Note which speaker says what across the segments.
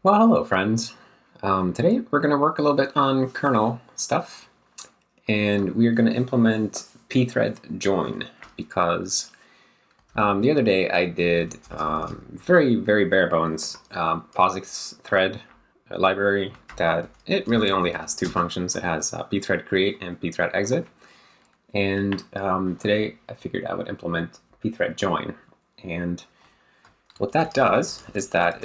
Speaker 1: Well, hello, friends. Today we're going to work a little bit on kernel stuff, and we are going to implement pthreadjoin because the other day I did very, very bare bones POSIX thread library that it really only has two functions. It has pthread create and pthread exit, and today I figured I would implement pthreadjoin, and what that does is that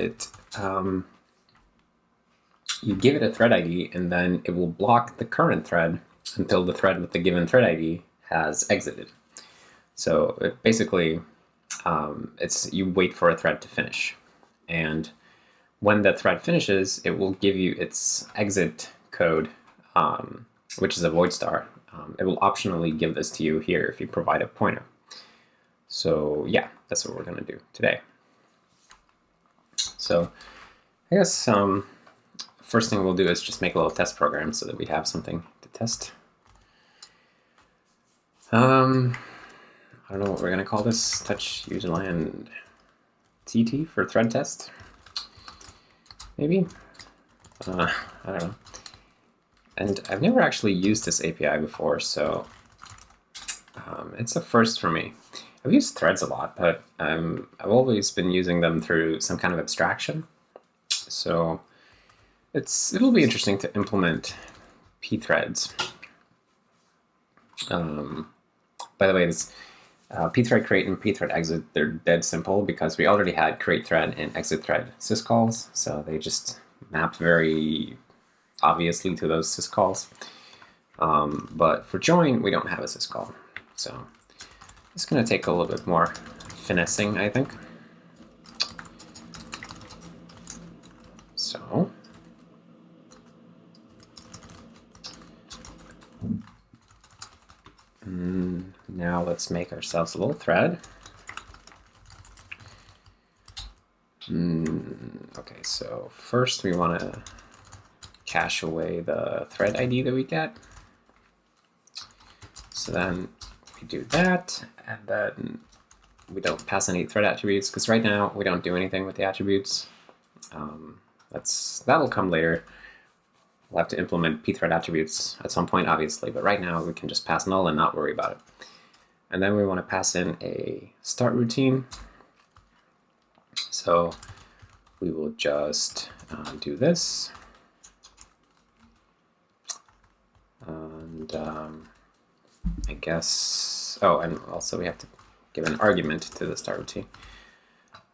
Speaker 1: you give it a thread ID, and then it will block the current thread until the thread with the given thread ID has exited. So it basically, you wait for a thread to finish. And when that thread finishes, it will give you its exit code, which is a void star. It will optionally give this to you here if you provide a pointer. So yeah, that's what we're going to do today. So I guess first thing we'll do is just make a little test program so that we have something to test. I don't know what we're going to call this. Touch userland TT for thread test. Maybe? I don't know. And I've never actually used this API before, so it's a first for me. I've used threads a lot, but I've always been using them through some kind of abstraction. So it'll be interesting to implement pthreads. By the way, this pthread create and pthread exit, they're dead simple because we already had create thread and exit thread syscalls, so they just map very obviously to those syscalls. But for join, we don't have a syscall, so it's going to take a little bit more finessing, I think. So now let's make ourselves a little thread. Okay, so first we want to cache away the thread ID that we get. So then we do that, and then we don't pass any thread attributes because right now we don't do anything with the attributes. That'll come later. We'll have to implement pthread attributes at some point, obviously, but right now we can just pass null and not worry about it. And then we want to pass in a start routine. So we will just do this. And I guess, oh, and also we have to give an argument to the start routine.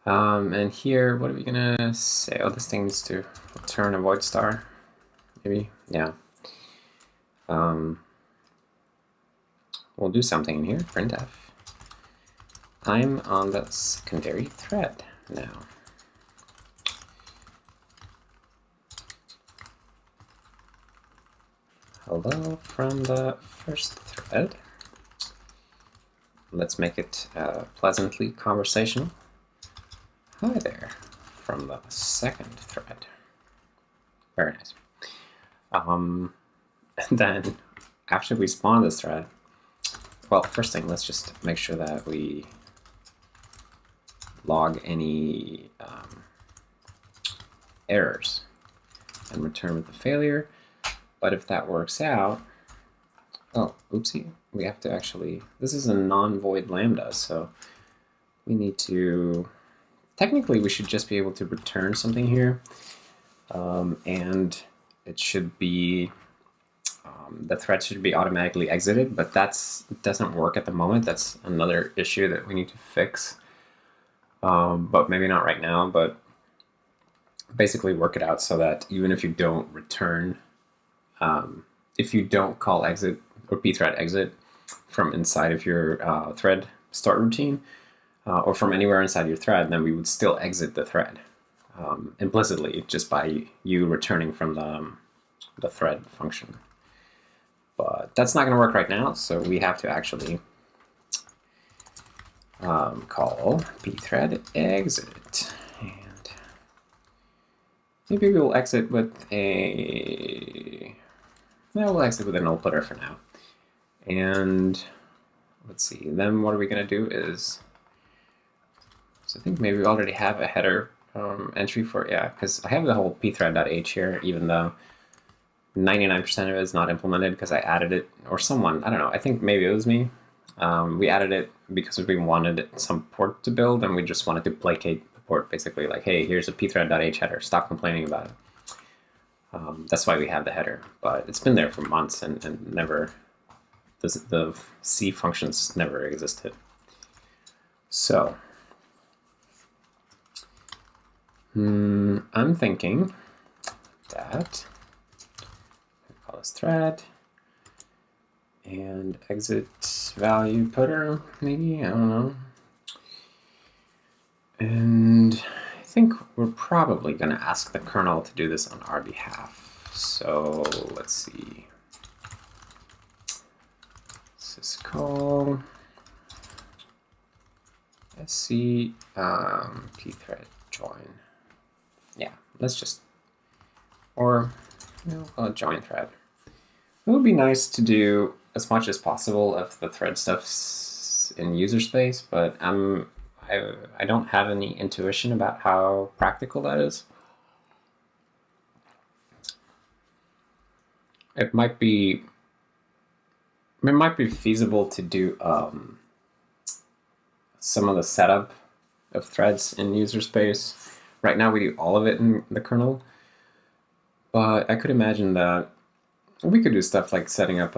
Speaker 1: And here, what are we gonna say? Oh, this thing needs to return a void star. Maybe, yeah. We'll do something in here, printf. I'm on the secondary thread now. Hello from the first thread. Let's make it pleasantly conversational. Hi there from the second thread. Very nice. And then after we spawn this thread, well, first thing, let's just make sure that we log any errors and return with the failure. But if that works out, oh, oopsie, we have to actually, this is a non-void lambda, so we need to, technically we should just be able to return something here, and it should be, the thread should be automatically exited, but that doesn't work at the moment. That's another issue that we need to fix, but maybe not right now, but basically work it out so that even if you don't return, if you don't call exit or pthread exit from inside of your thread start routine, or from anywhere inside your thread, then we would still exit the thread implicitly just by you returning from the thread function. But that's not going to work right now, so we have to actually call pthread exit, and maybe we'll exit with a, well, we'll exit with a null putter for now. And let's see, then what are we going to do is, so I think maybe we already have a header entry for, yeah, because I have the whole pthread.h here, even though 99% of it is not implemented because I added it, or someone, I don't know, I think maybe it was me. We added it because we wanted some port to build, and we just wanted to placate the port, basically like, hey, here's a pthread.h header, stop complaining about it. That's why we have the header, but it's been there for months and never, the C functions never existed. So I'm thinking that I call this thread and exit value putter, maybe, I don't know. And I think we're probably going to ask the kernel to do this on our behalf. So let's see. Syscall sc pthreadjoin. Yeah, let's just, or we'll call it join thread. It would be nice to do as much as possible of the thread stuffs in user space, but I don't have any intuition about how practical that is. It might be feasible to do some of the setup of threads in user space. Right now we do all of it in the kernel, but I could imagine that we could do stuff like setting up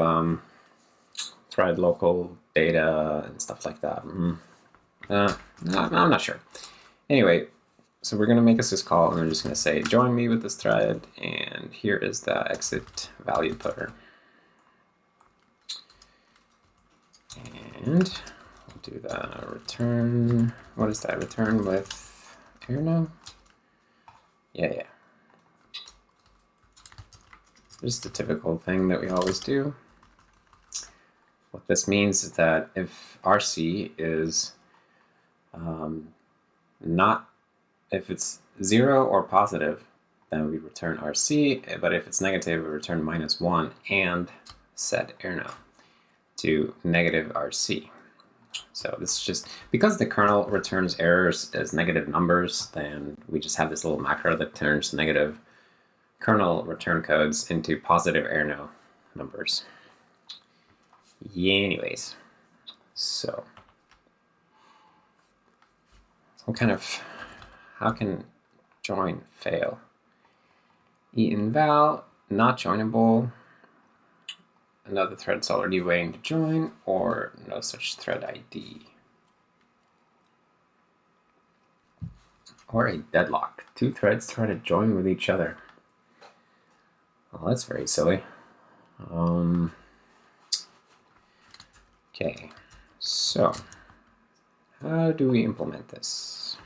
Speaker 1: thread local data and stuff like that. No, I'm not sure. Anyway, so we're going to make a syscall, and we're just going to say join me with this thread, and here is the exit value putter. And we'll do the return. What is that? Return with Erno? Yeah. Just the typical thing that we always do. What this means is that if RC is if it's 0 or positive, then we return RC, but if it's negative, we return -1 and set Erno to negative RC. So this is just, because the kernel returns errors as negative numbers, then we just have this little macro that turns negative kernel return codes into positive Erno numbers. Yeah, anyways, so what kind of, how can join fail? Einval, not joinable, another thread's already waiting to join, or no such thread ID. Or a deadlock. Two threads try to join with each other. Well, that's very silly. Okay, so how do we implement this?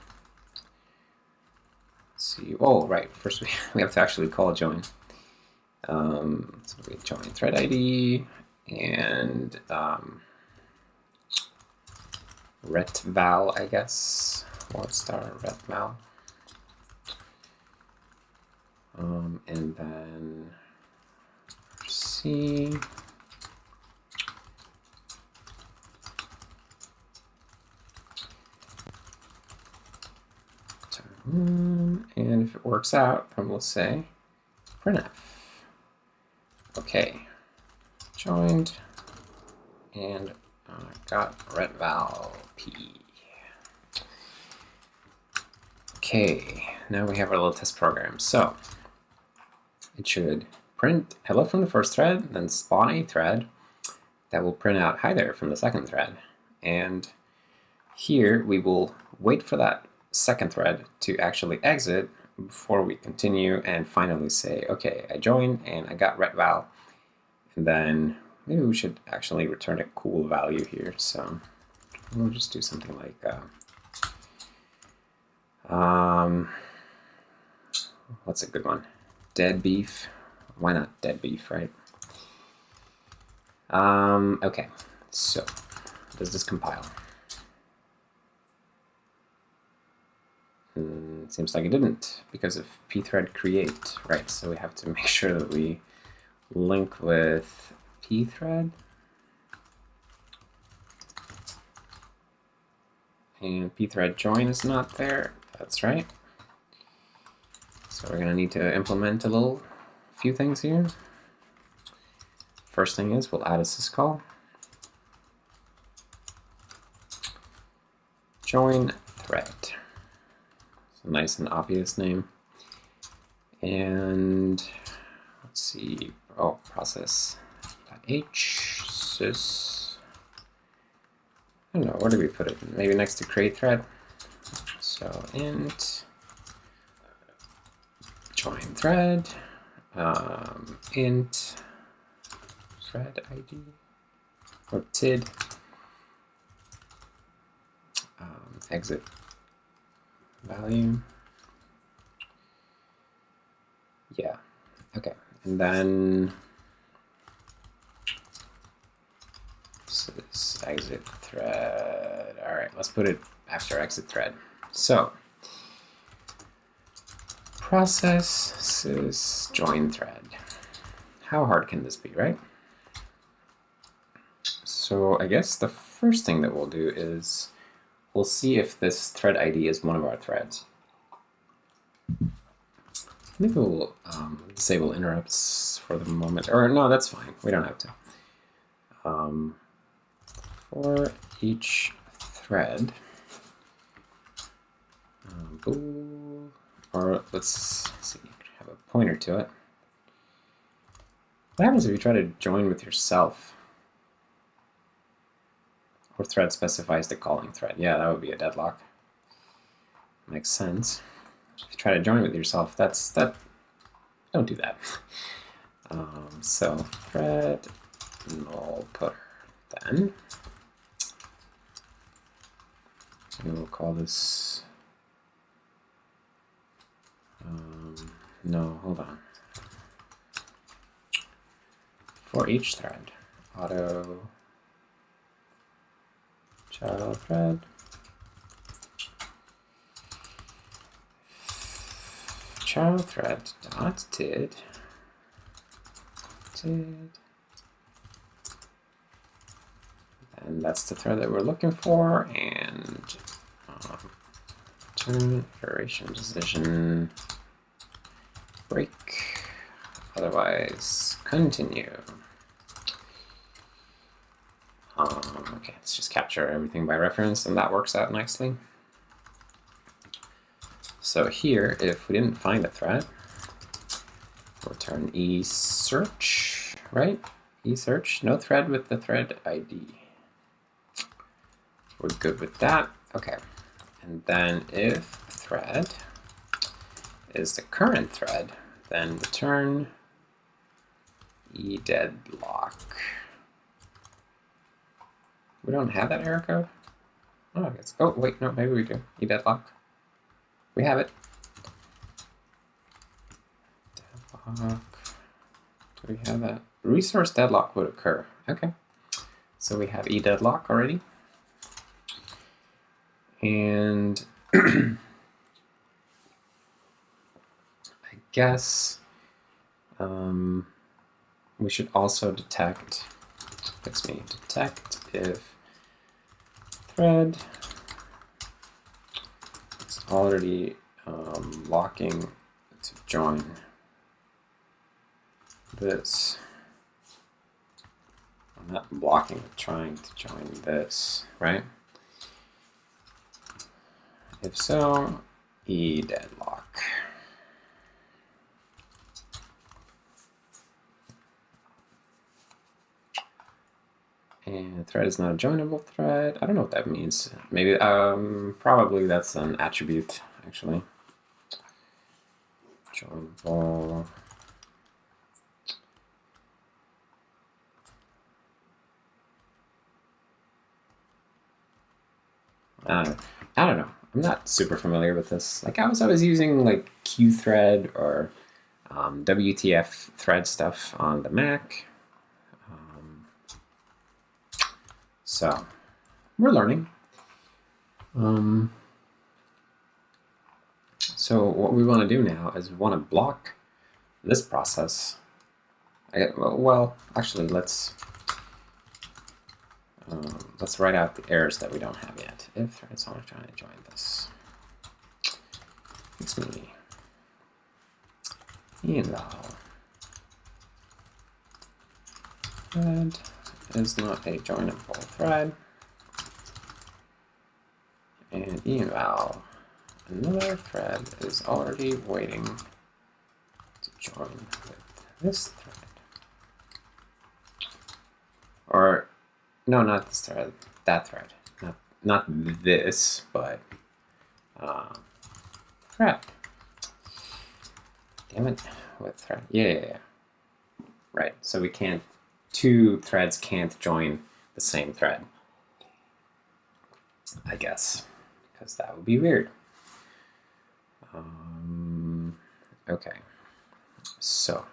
Speaker 1: Let's see. Oh, right. First, we have to actually call join. So we join thread ID and retval, I guess. What's star retval? And then C. And if it works out, then we'll say printf. Okay, joined, and got retval p. Okay, now we have our little test program. So it should print hello from the first thread, then spawn a thread that will print out hi there from the second thread. And here we will wait for that second thread to actually exit before we continue and finally say, okay, I joined and I got retval. And then maybe we should actually return a cool value here. So we'll just do something like what's a good one? Dead beef. Why not dead beef, right? Okay, so does this compile? Seems like it didn't because of pthread create, right? So we have to make sure that we link with pthread. And pthreadjoin is not there, that's right. So we're going to need to implement a few things here. First thing is we'll add a syscall. Join thread. It's a nice and obvious name. And let's see, process.h sys. I don't know, where do we put it? Maybe next to create thread. So int join thread, int thread ID or tid, exit value. Yeah, okay, and then this is exit thread. All right, let's put it after exit thread. So process sys join thread. How hard can this be, right? So I guess the first thing that we'll do is we'll see if this thread ID is one of our threads. Maybe we'll disable interrupts for the moment, or no, that's fine. We don't have to. For each thread, bool, or let's see, have a pointer to it. What happens if you try to join with yourself? Or thread specifies the calling thread. Yeah, that would be a deadlock. Makes sense. If you try to join with yourself, don't do that. So thread null putter then. And we'll call this, no, hold on. For each thread, auto child thread, child thread dot tid, and that's the thread that we're looking for, and return iteration decision break, otherwise continue. Okay, let's just capture everything by reference, and that works out nicely. So here, if we didn't find a thread, we'll return eSearch, right? eSearch, no thread with the thread ID. We're good with that. Okay, and then if thread is the current thread, then return eDeadlock. We don't have that error code? Oh, I guess. Oh, wait, no, maybe we do. eDeadlock. We have it. Deadlock. Do we have that? Resource deadlock would occur. Okay. So we have eDeadlock already. And I guess we should also detect, detect if thread is already locking to join this. I'm not blocking, trying to join this, right? If so, eDeadlock. And thread is not a joinable thread. I don't know what that means. Maybe, probably that's an attribute, actually. Joinable. I don't know. I'm not super familiar with this. Like I was always using like qthread or WTF thread stuff on the Mac. So we're learning. So what we want to do now is we want to block this process. Well, actually, let's write out the errors that we don't have yet. If thread's only trying to join this, it's me. eval thread is not a joinable thread, and eval another thread is already waiting to join with this thread. Or, no, not this thread, that thread. Not this, but thread. Damn it, what thread? Yeah. Right, so we can't, two threads can't join the same thread, I guess, because that would be weird. Okay, so.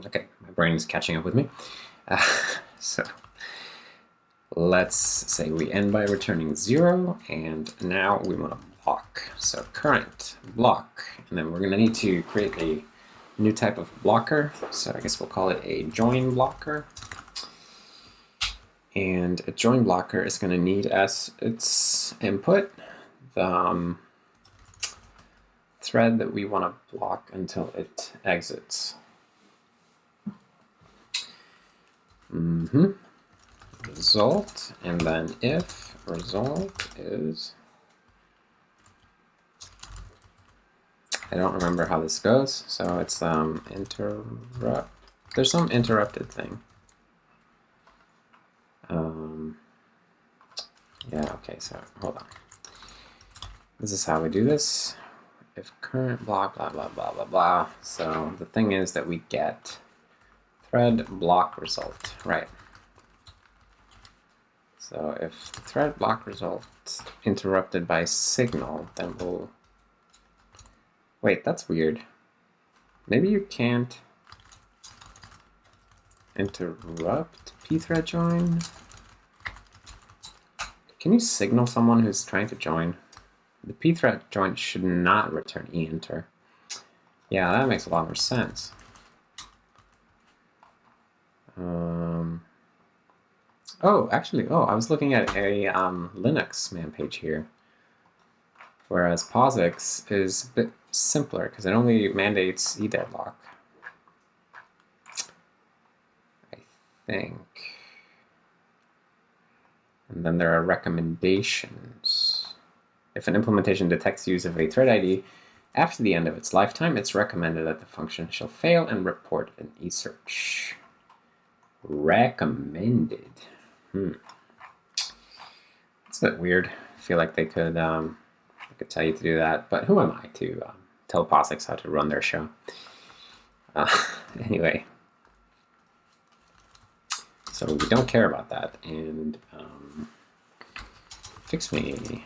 Speaker 1: Okay, my brain is catching up with me. So let's say we end by returning 0, and now we want to block. So current block, and then we're going to need to create a new type of blocker. So I guess we'll call it a join blocker. And a join blocker is going to need as its input the thread that we want to block until it exits. Result, and then if result is, I don't remember how this goes, so it's interrupt, there's some interrupted thing. Yeah, okay, so hold on. This is how we do this. If current blah, blah, blah, blah, blah, blah. So the thing is that we get thread block result, right? So if the thread block result interrupted by signal, then we'll, wait, that's weird. Maybe you can't interrupt pthreadjoin. Can you signal someone who's trying to join? The pthreadjoin should not return enter. Yeah, that makes a lot more sense. Oh, actually, I was looking at a Linux man page here, whereas POSIX is a bit simpler because it only mandates eDeadlock, I think. And then there are recommendations. If an implementation detects use of a thread ID after the end of its lifetime, it's recommended that the function shall fail and report an eSearch. Recommended. It's a bit weird. I feel like they could tell you to do that, but who am I to tell POSIX how to run their show? Anyway, so we don't care about that, and fix me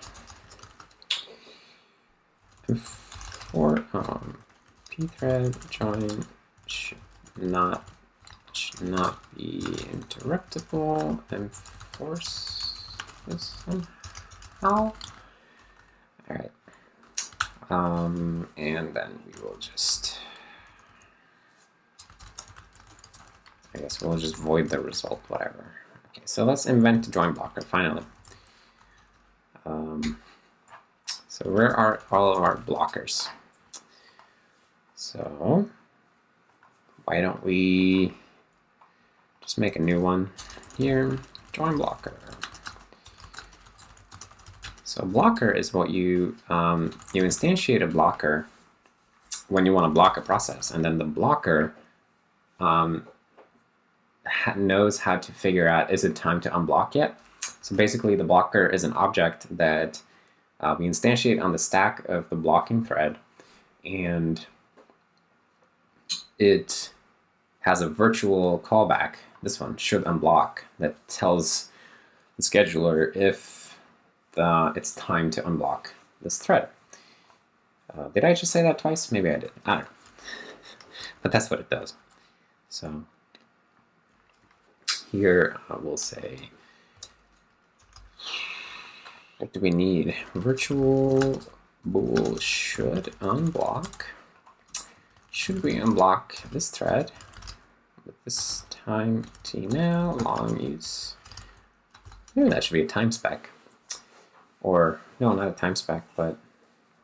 Speaker 1: for pthreadjoin should not be interruptible. Enforce this somehow. All right, and then we will just, I guess we'll just void the result, whatever. Okay, so let's invent a join blocker finally. So where are all of our blockers? So why don't we just make a new one here, join blocker. So blocker is what you instantiate a blocker when you want to block a process, and then the blocker knows how to figure out, is it time to unblock yet? So basically the blocker is an object that we instantiate on the stack of the blocking thread, and it has a virtual callback, this one, should unblock, that tells the scheduler if it's time to unblock this thread. Did I just say that twice? Maybe I did. I don't know. But that's what it does. So here we'll say, what do we need? Virtual bool should unblock. Should we unblock this thread with this time t now, long is, maybe that should be a time spec. Or, no, not a time spec, but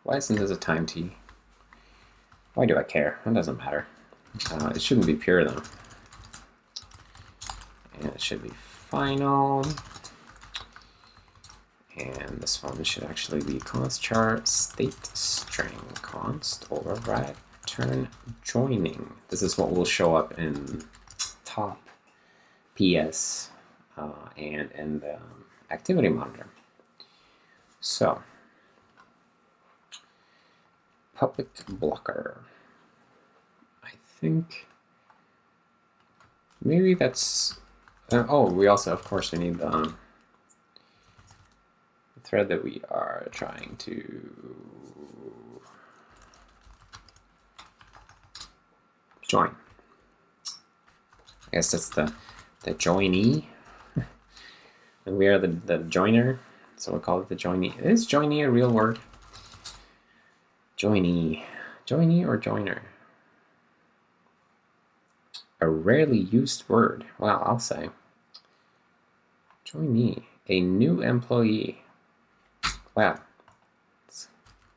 Speaker 1: why isn't this a time t? Why do I care? It doesn't matter. It shouldn't be pure though. And it should be final. And this one should actually be const char state string const override return joining. This is what will show up in top PS and in the activity monitor. So public blocker. I think maybe that's. Oh, we also, of course, we need the thread that we are trying to join. I guess that's the joinee, and we are the joiner, so we'll call it the joinee. Is joinee a real word? Joinee or joiner? A rarely used word. Well, I'll say joinee, a new employee. Wow, it's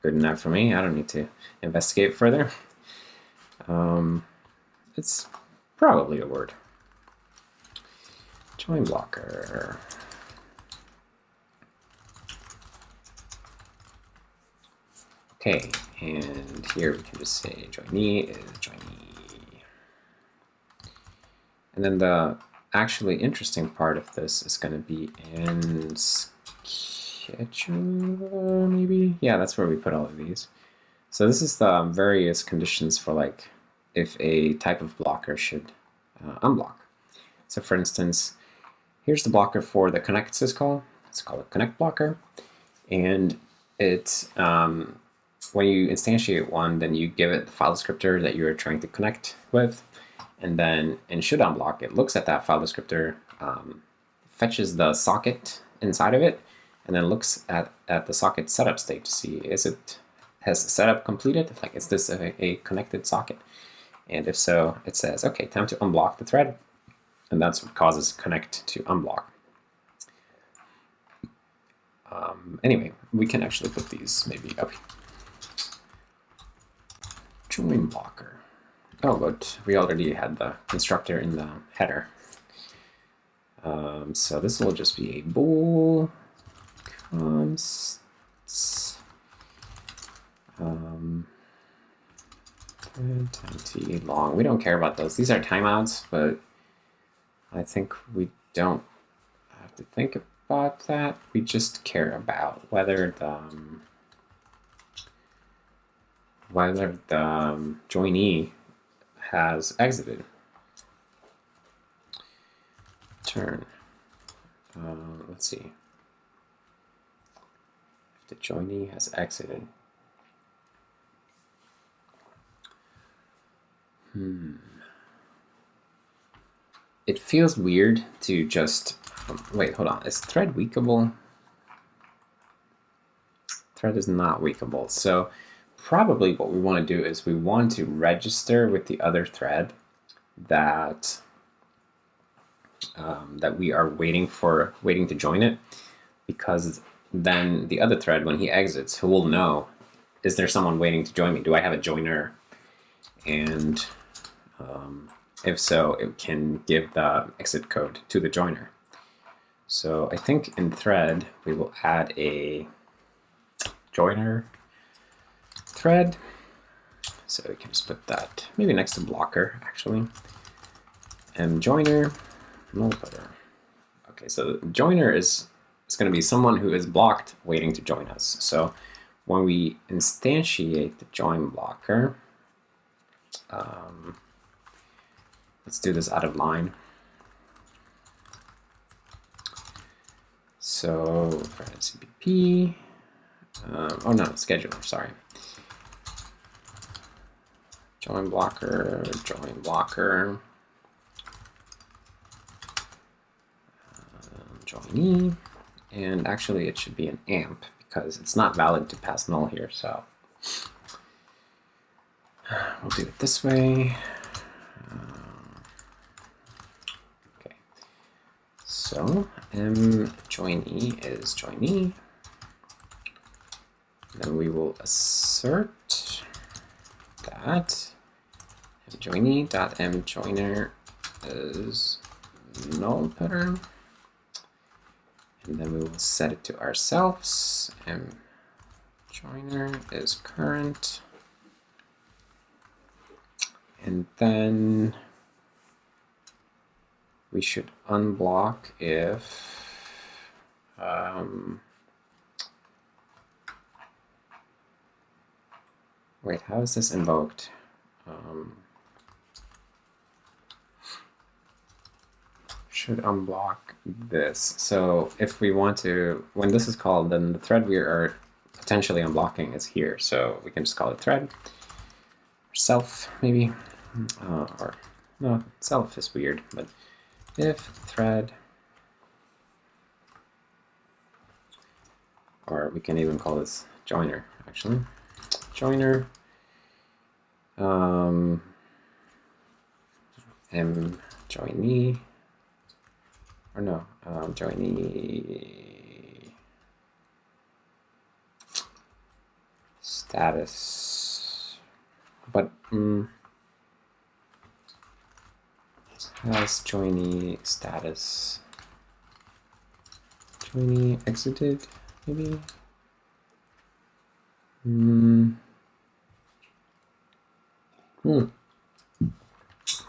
Speaker 1: good enough for me. I don't need to investigate further. It's probably a word. Join blocker. Okay, and here we can just say joinee is joinee. And then the actually interesting part of this is going to be in scheduler, maybe? Yeah, that's where we put all of these. So this is the various conditions for like if a type of blocker should unblock. So for instance, here's the blocker for the connect syscall. Let's call it connect blocker. And it's when you instantiate one, then you give it the file descriptor that you're trying to connect with. And then in should unblock, it looks at that file descriptor, fetches the socket inside of it, and then looks at the socket setup state to see has the setup completed? Like, is this a connected socket? And if so, it says, okay, time to unblock the thread. And that's what causes connect to unblock. Anyway, we can actually put these maybe up here. Join blocker. Oh, but we already had the constructor in the header. So this will just be a bool const time t long. We don't care about those. These are timeouts, but I think we don't have to think about that. We just care about whether the joinee has exited. Turn. Let's see. If the joinee has exited. It feels weird to just wait. Hold on. Is thread weakable? Thread is not weakable. So probably what we want to do is we want to register with the other thread that that we are waiting to join it, because then the other thread, when he exits, he will know, is there someone waiting to join me? Do I have a joiner? And if so, it can give the exit code to the joiner. So I think in thread we will add a joiner thread. So we can just put that maybe next to blocker, actually. And joiner, no better. Okay, so the joiner is going to be someone who is blocked waiting to join us. So when we instantiate the join blocker, let's do this out of line. So for CPP, oh no, scheduler, sorry. Join blocker, joinee, and actually it should be an amp because it's not valid to pass null here, so we'll do it this way. So join is join. Then we will assert that join.mjoiner is null pattern. And then we will set it to ourselves. Mjoiner is current. And then we should unblock if wait, how is this invoked? Should unblock this. So if we want to, when this is called, then the thread we are potentially unblocking is here. So we can just call it thread, or self maybe, or no, self is weird, but if thread, or we can even call this joiner actually, joiner, mjoinee, or no, joinee status, but has joinee status, joinee exited maybe.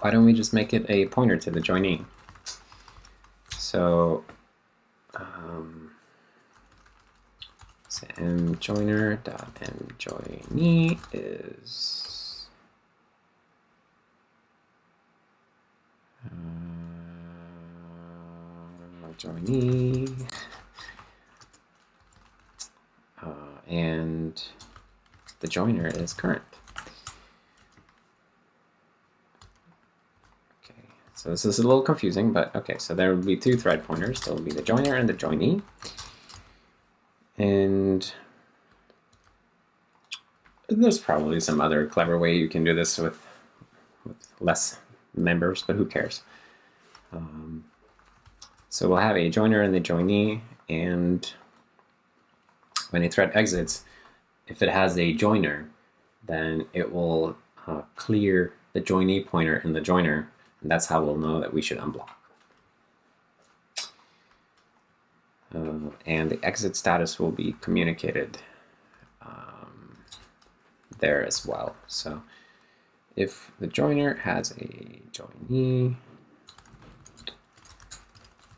Speaker 1: Why don't we just make it a pointer to the joinee? So, mjoiner.mjoinee is joinee, and the joiner is current. Okay, so this is a little confusing, but okay, so there will be two thread pointers. There will be the joiner and the joinee. And there's probably some other clever way you can do this with less members, but who cares? So we'll have a joiner and the joinee, and when a thread exits, if it has a joiner, then it will clear the joinee pointer in the joiner, and that's how we'll know that we should unblock. And the exit status will be communicated there as well. So if the joiner has a joinee,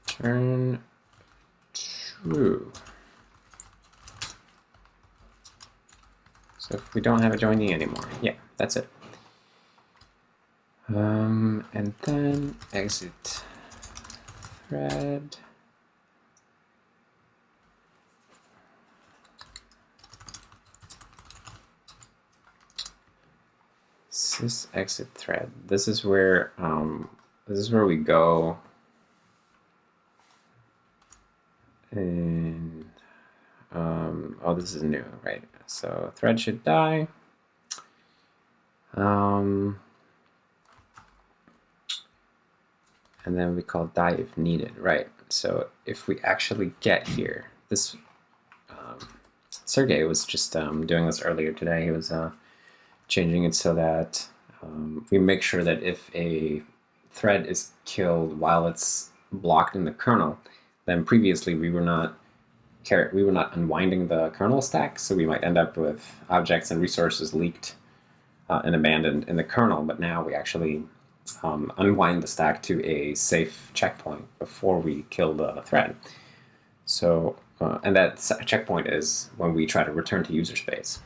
Speaker 1: turn true. So if we don't have a joinee anymore, yeah, that's it. And then exit thread. Sys exit thread. This is where we go, and oh, this is new, right? So thread should die. And then we call die if needed, right? So if we actually get here, this Sergey was just doing this earlier today. He was changing it so that we make sure that if a thread is killed while it's blocked in the kernel, then previously we were not unwinding the kernel stack, so we might end up with objects and resources leaked and abandoned in the kernel, but now we actually unwind the stack to a safe checkpoint before we kill the thread. So, and that checkpoint is when we try to return to user space.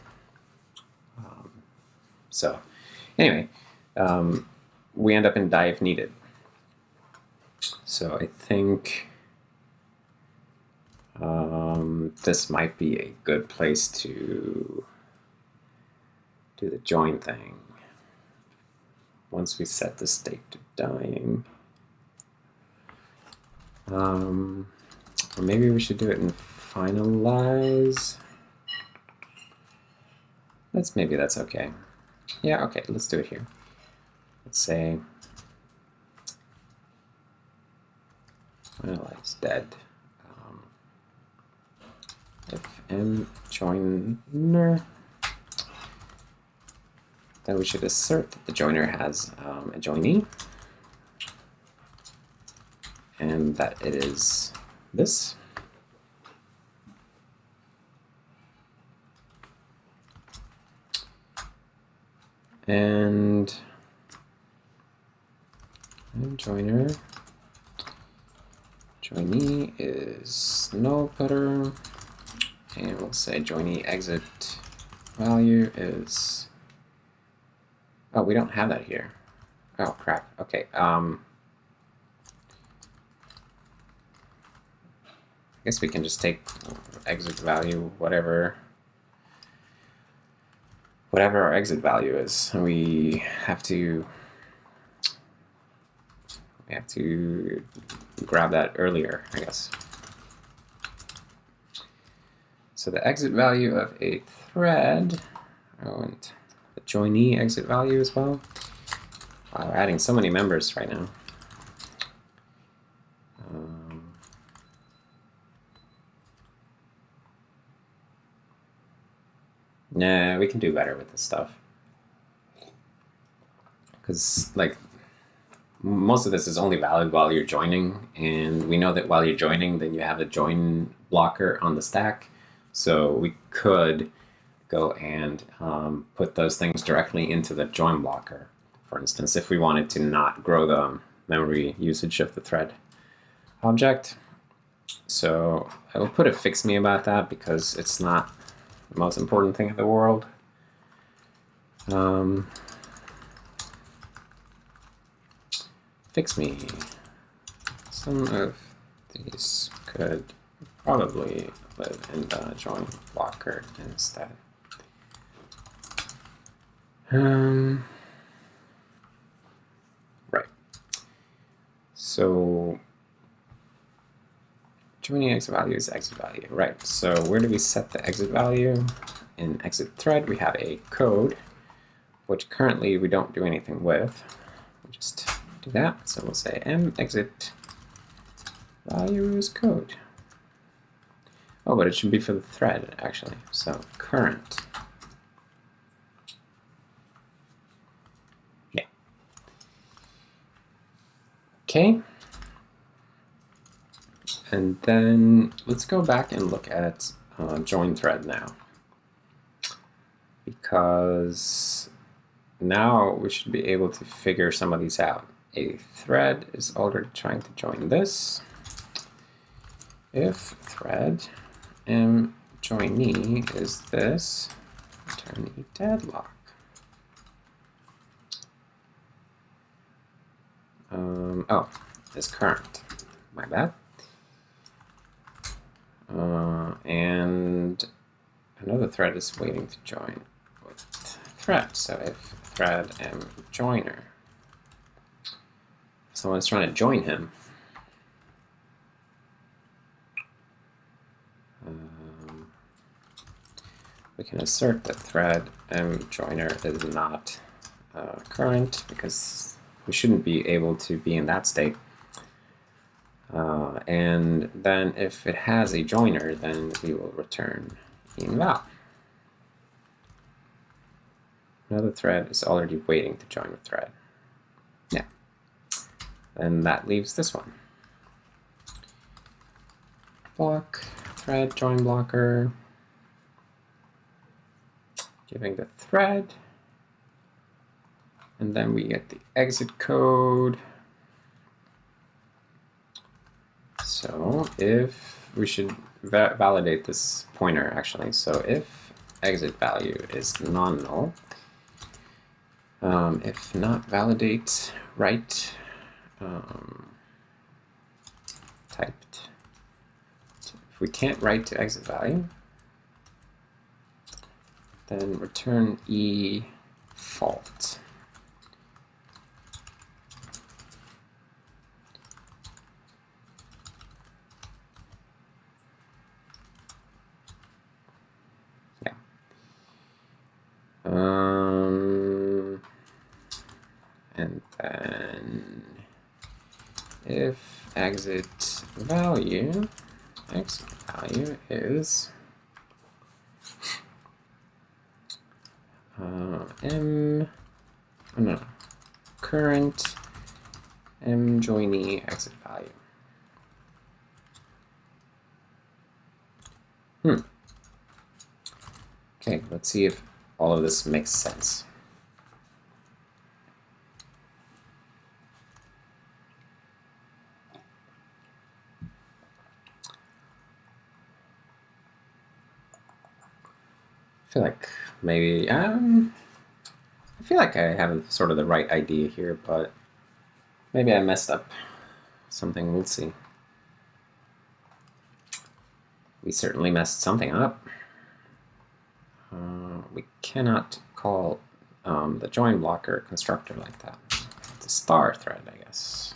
Speaker 1: So anyway, we end up in die if needed. So I think this might be a good place to do the join thing. Once we set the state to dying. Or maybe we should do it in finalize. Maybe that's okay. Yeah, okay, let's do it here. Let's say Well, it's dead. If m joiner, then we should assert that the joiner has a joinee, and that it is this. And joiner joinee is null footer, and we'll say joinee exit value is, oh, we don't have that here. Oh crap. Okay. I guess we can just take exit value, whatever our exit value is. We have to grab that earlier, I guess. So the exit value of a thread, oh, and the joinee exit value as well. Wow, we're adding so many members right now. Nah, we can do better with this stuff. Because, like, most of this is only valid while you're joining, and we know that while you're joining, then you have a join blocker on the stack. So we could go and put those things directly into the join blocker, for instance, if we wanted to not grow the memory usage of the thread object. So I will put a fix me about that because it's not the most important thing in the world. Fix me. Some of these could probably live in the join blocker instead. Right. So joining exit value is exit value. Right. So where do we set the exit value? In exit thread, we have a code, which currently we don't do anything with. We just do that. So we'll say m exit value is code. Oh, but it should be for the thread, actually. So current. Yeah. Okay. And then let's go back and look at join thread now. Because now we should be able to figure some of these out. A thread is already trying to join this. If thread m joinee is this, return e deadlock. Oh, is current. My bad. And another thread is waiting to join with thread. So if thread m joiner, someone's trying to join him. We can assert that thread m joiner is not current because we shouldn't be able to be in that state. And then if it has a joiner, then we will return inval. Another thread is already waiting to join with thread. Yeah. And that leaves this one. Block, thread, join blocker, giving the thread, and then we get the exit code. So if we should validate this pointer actually. So if exit value is non-null, if not validate write typed. If we can't write to exit value, then return e fault. Yeah. And then if exit value is current joinee exit value. Okay, let's see if all of this makes sense. I feel like maybe, I feel like I have sort of the right idea here, but maybe I messed up something. We'll see. We certainly messed something up. We cannot call the join blocker constructor like that. It's a star thread, I guess.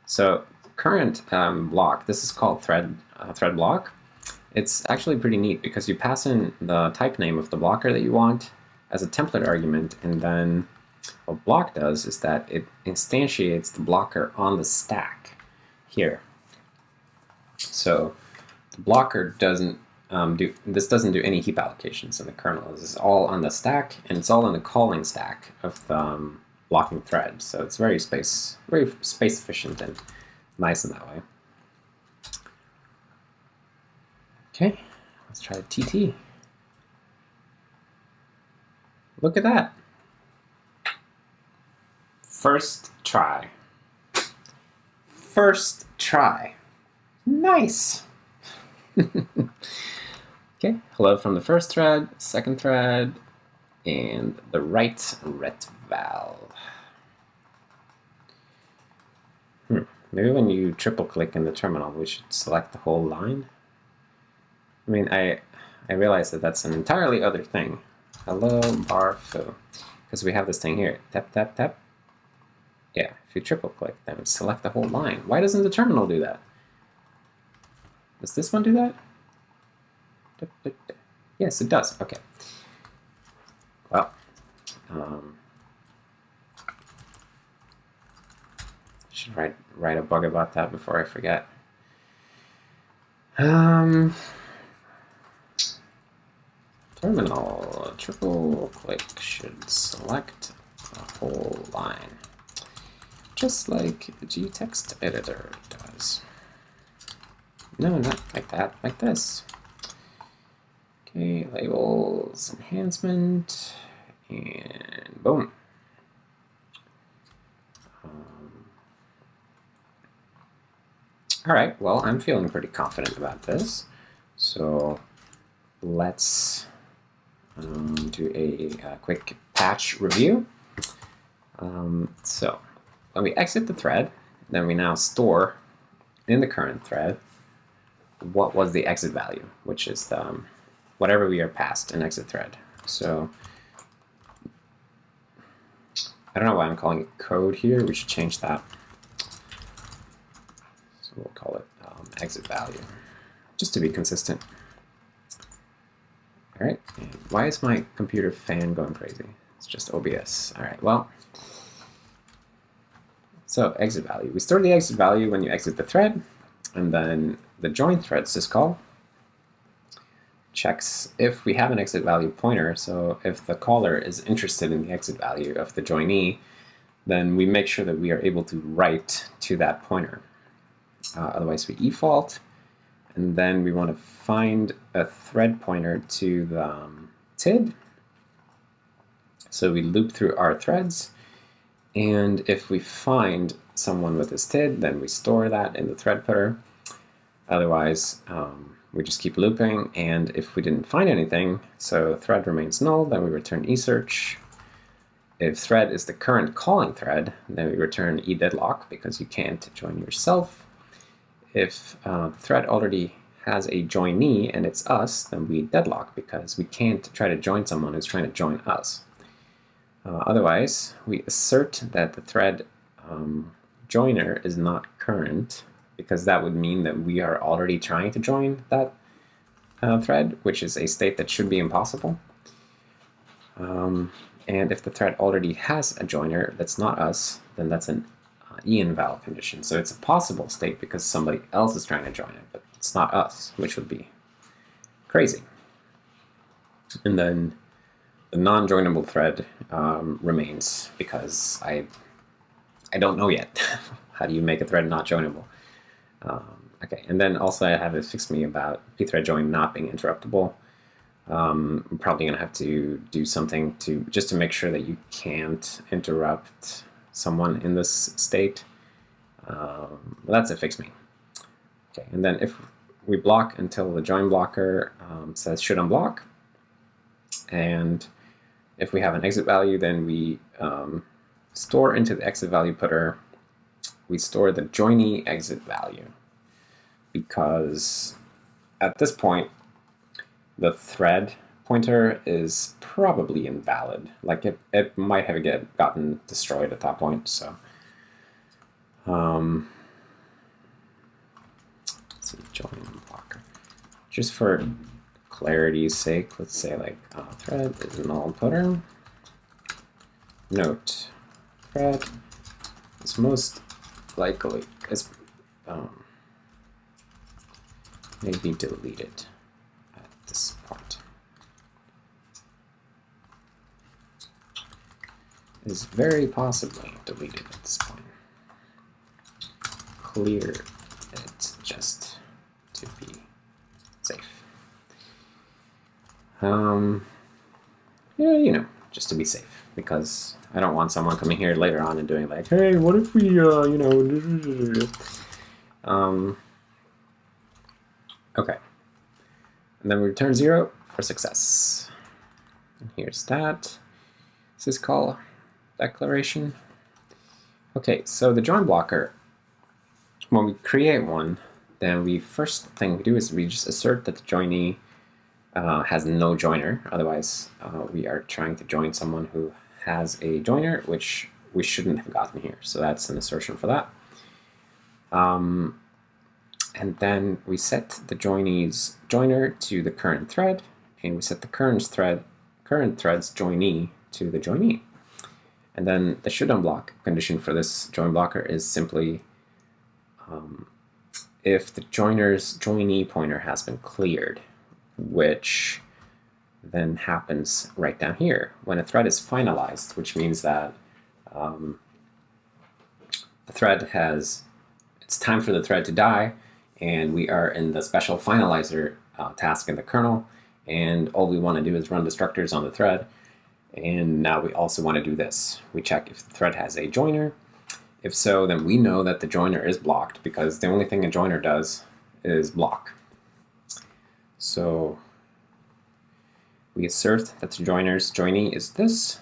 Speaker 1: So current block, this is called thread block. It's actually pretty neat because you pass in the type name of the blocker that you want as a template argument, and then what block does is that it instantiates the blocker on the stack here. So the blocker doesn't doesn't do any heap allocations in the kernel. This is all on the stack, and it's all in the calling stack of the blocking thread. So it's very space efficient and nice in that way. Okay, let's try TT. Look at that. First try. First try. Nice. Okay, hello from the first thread, second thread, and the right ret val. Maybe when you triple click in the terminal, we should select the whole line. I mean, I realize that that's an entirely other thing. Hello bar foo, because we have this thing here. Tap, tap, tap. Yeah, if you triple click, then select the whole line. Why doesn't the terminal do that? Does this one do that? Yes, it does. Okay. Well, should write a bug about that before I forget. Terminal triple click should select the whole line, just like the gtext editor does. No, not like that, like this. Okay, labels, enhancement, and boom. All right, well, I'm feeling pretty confident about this. So let's do a quick patch review. So when we exit the thread, then we now store in the current thread what was the exit value, which is the, whatever we are passed in exit thread. So I don't know why I'm calling it code here. We should change that. So we'll call it exit value, just to be consistent. All right, and why is my computer fan going crazy? It's just OBS. All right, well, so exit value. We store the exit value when you exit the thread, and then the join thread syscall checks if we have an exit value pointer. So if the caller is interested in the exit value of the joinee, then we make sure that we are able to write to that pointer. Otherwise we default, and then we want to find a thread pointer to the TID. So we loop through our threads, and if we find someone with this TID, then we store that in the thread putter. Otherwise, we just keep looping, and if we didn't find anything, so thread remains null, then we return eSearch. If thread is the current calling thread, then we return eDeadlock because you can't join yourself. If the thread already has a joinee and it's us, then we deadlock because we can't try to join someone who's trying to join us. Otherwise, we assert that the thread joiner is not current, because that would mean that we are already trying to join that thread, which is a state that should be impossible. And if the thread already has a joiner that's not us, then that's an eval condition. So it's a possible state because somebody else is trying to join it, but it's not us, which would be crazy. And then the non-joinable thread remains because I don't know yet. How do you make a thread not joinable? Okay, and then also I have it fixed me about pthreadjoin not being interruptible. I'm probably going to have to do something just to make sure that you can't interrupt someone in this state. That's a fix me. Okay, and then if we block until the join blocker says should unblock, and if we have an exit value, then we store into the exit value putter, we store the joinee exit value, because at this point, the thread pointer is probably invalid. Like it might have gotten destroyed at that point. So let's see, join blocker. Just for clarity's sake, let's say like thread is null putter. Note, thread is most likely maybe deleted at this point. Is very possibly deleted at this point. Clear it just to be safe. Yeah, you know, just to be safe, because I don't want someone coming here later on and doing like, hey, what if we, you know, okay. And then we return 0 for success. And here's that. This is call declaration. Okay, so the join blocker, when we create one, then we first thing we do is we just assert that the joinee has no joiner. Otherwise, we are trying to join someone who has a joiner, which we shouldn't have gotten here. So that's an assertion for that. And then we set the joinee's joiner to the current thread, and we set the current thread's joinee to the joinee. And then the should unblock condition for this join blocker is simply if the joiner's joinee pointer has been cleared, which then happens right down here when a thread is finalized, which means that the thread it's time for the thread to die, and we are in the special finalizer task in the kernel, and all we want to do is run destructors on the thread. And now we also want to do this. We check if the thread has a joiner. If so, then we know that the joiner is blocked, because the only thing a joiner does is block. So we assert that the joiner's joinee is this,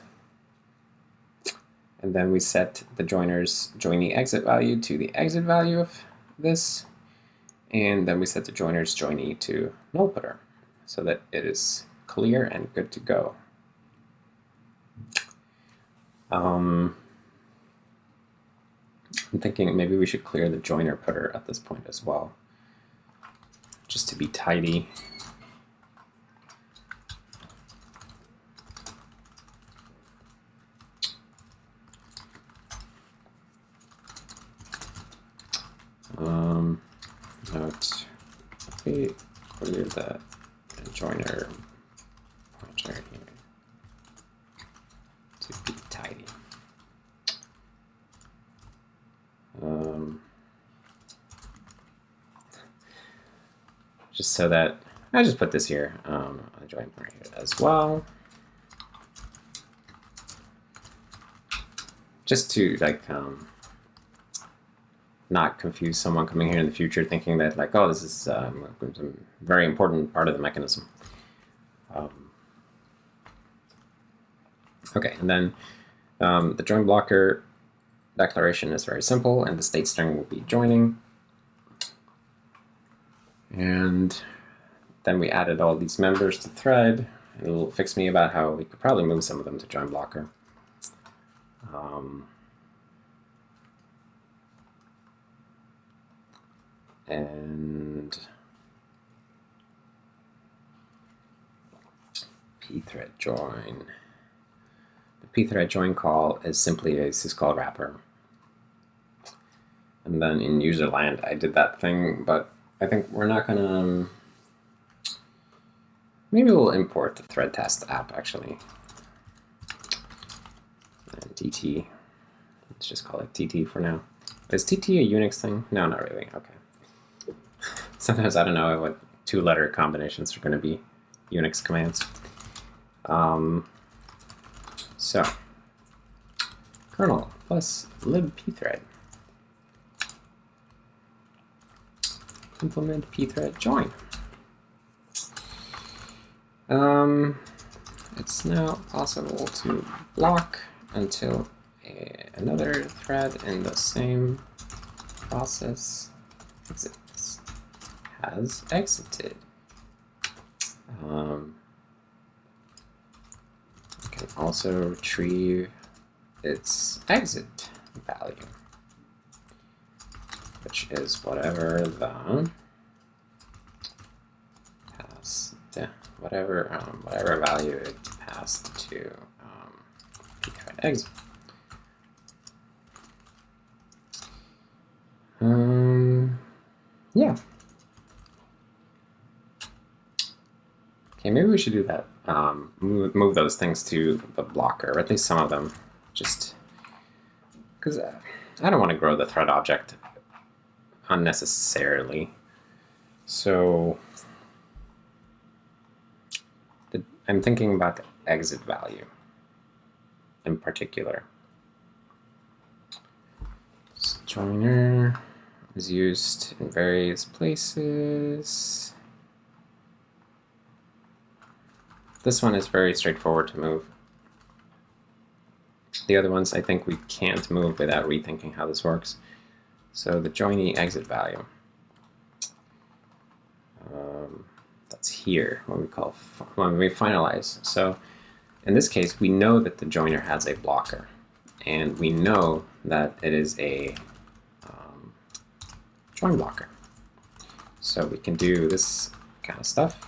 Speaker 1: and then we set the joiner's joinee exit value to the exit value of this, and then we set the joiner's joinee to null putter so that it is clear and good to go. I'm thinking maybe we should clear the joiner putter at this point as well, just to be tidy. Note, we clear the joiner pointer here to be tidy. Just so that I just put this here, a join pointer here as well, just to like not confuse someone coming here in the future thinking that like, oh, this is a very important part of the mechanism. Okay, and then the join blocker declaration is very simple, and the state string will be joining. And then we added all these members to thread. It'll fix me about how we could probably move some of them to join blocker. And pthreadjoin. pthreadjoin call is simply a syscall wrapper. And then in userland, I did that thing, but I think we're not gonna. Maybe we'll import the thread test app actually. And TT. Let's just call it TT for now. Is TT a Unix thing? No, not really. Okay. Sometimes I don't know what two-letter combinations are going to be Unix commands. So kernel plus libpthread. Implement pthreadjoin. It's now possible to block until another thread in the same process has exited. We can also retrieve its exit value, which is whatever the whatever value it passed to pthread exit. Yeah. Okay, maybe we should do that. Move those things to the blocker, or at least some of them, just because I don't want to grow the thread object unnecessarily. So I'm thinking about the exit value in particular. This joiner is used in various places. This one is very straightforward to move. The other ones I think we can't move without rethinking how this works. So the joiny exit value. That's here when we finalize. So in this case, we know that the joiner has a blocker, and we know that it is a join blocker. So we can do this kind of stuff.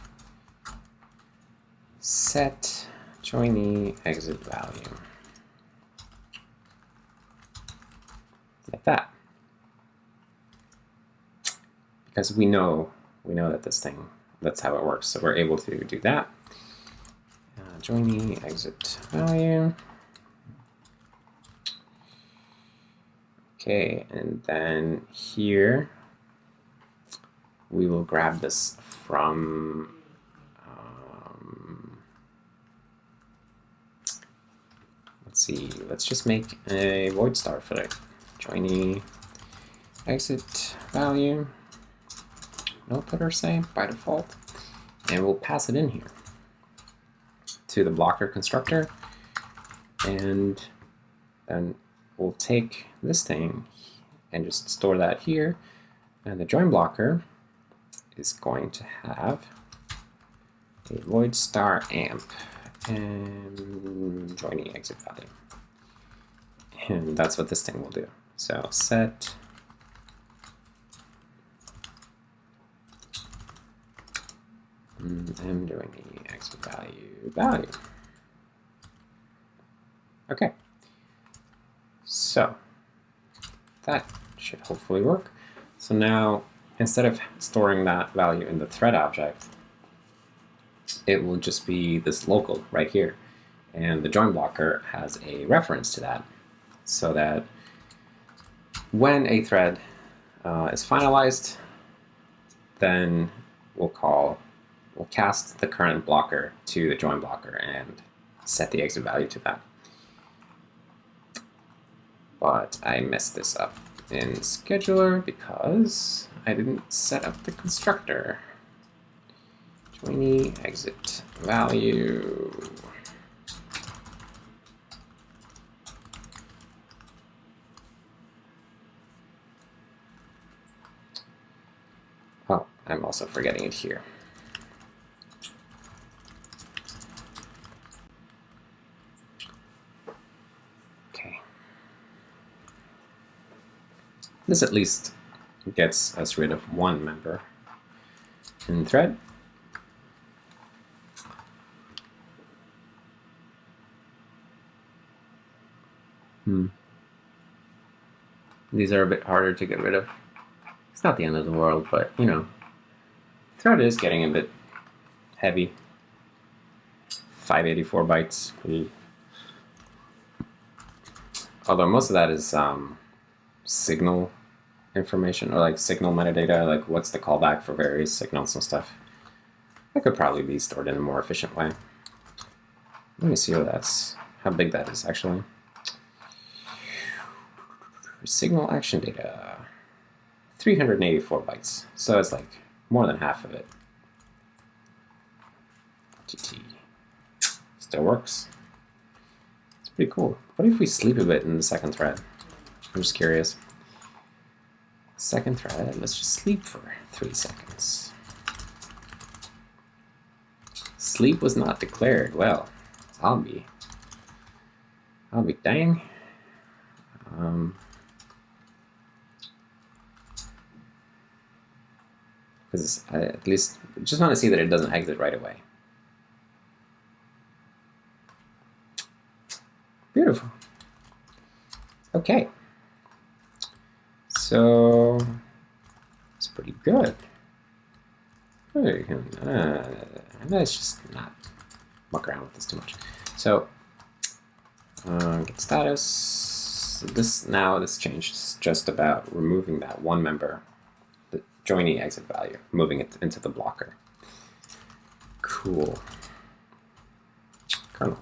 Speaker 1: Set joiny exit value. Like that. Because we know that this thing, that's how it works. So we're able to do that. Joiny exit value. Okay, and then here we will grab this from let's see, let's just make a void star for it. Joiny exit value. No putter say by default, and we'll pass it in here to the blocker constructor, and then we'll take this thing and just store that here, and the join blocker is going to have a void star amp and joiny exit value, and that's what this thing will do. So set I'm doing the exit value. Okay, so that should hopefully work. So now, instead of storing that value in the thread object, it will just be this local right here, and the join blocker has a reference to that, so that when a thread is finalized, then we'll cast the current blocker to the join blocker and set the exit value to that. But I messed this up in scheduler because I didn't set up the constructor. Joiny exit value. Oh, I'm also forgetting it here. This at least gets us rid of one member in thread. These are a bit harder to get rid of. It's not the end of the world, but you know, thread is getting a bit heavy. 584 bytes. Although most of that is signal information, or like signal metadata, like what's the callback for various signals and stuff. That could probably be stored in a more efficient way. Let me see how big that is actually. Signal action data, 384 bytes. So it's like more than half of it. GT. Still works. It's pretty cool. What if we sleep a bit in the second thread? I'm just curious. Second thread, let's just sleep for 3 seconds. Sleep was not declared. Well, I'll be dang. Because I at least just want to see that it doesn't exit right away. Beautiful. Okay. So it's pretty good. Let's just not muck around with this too much. So get status. This change is just about removing that one member, the joiny exit value, moving it into the blocker. Cool. Kernel.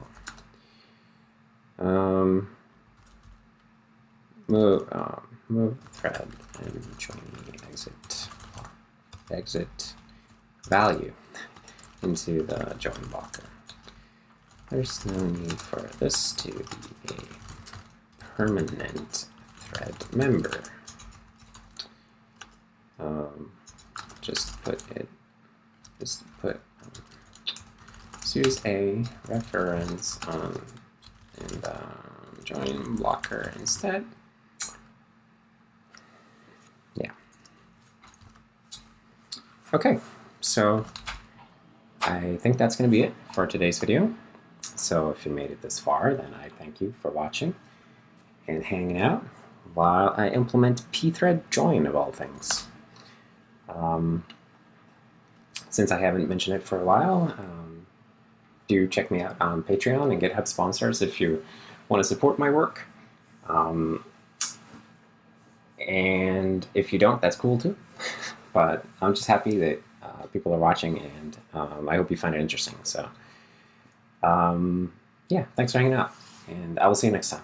Speaker 1: Move thread and join exit value into the join blocker. There's no need for this to be a permanent thread member. Just put use a reference and join blocker instead. Yeah. Okay, so I think that's going to be it for today's video. So if you made it this far, then I thank you for watching and hanging out while I implement pthreadjoin of all things. Since I haven't mentioned it for a while, do check me out on Patreon and GitHub sponsors if you want to support my work. And if you don't, that's cool too. But I'm just happy that people are watching, and I hope you find it interesting. So yeah, thanks for hanging out, and I will see you next time.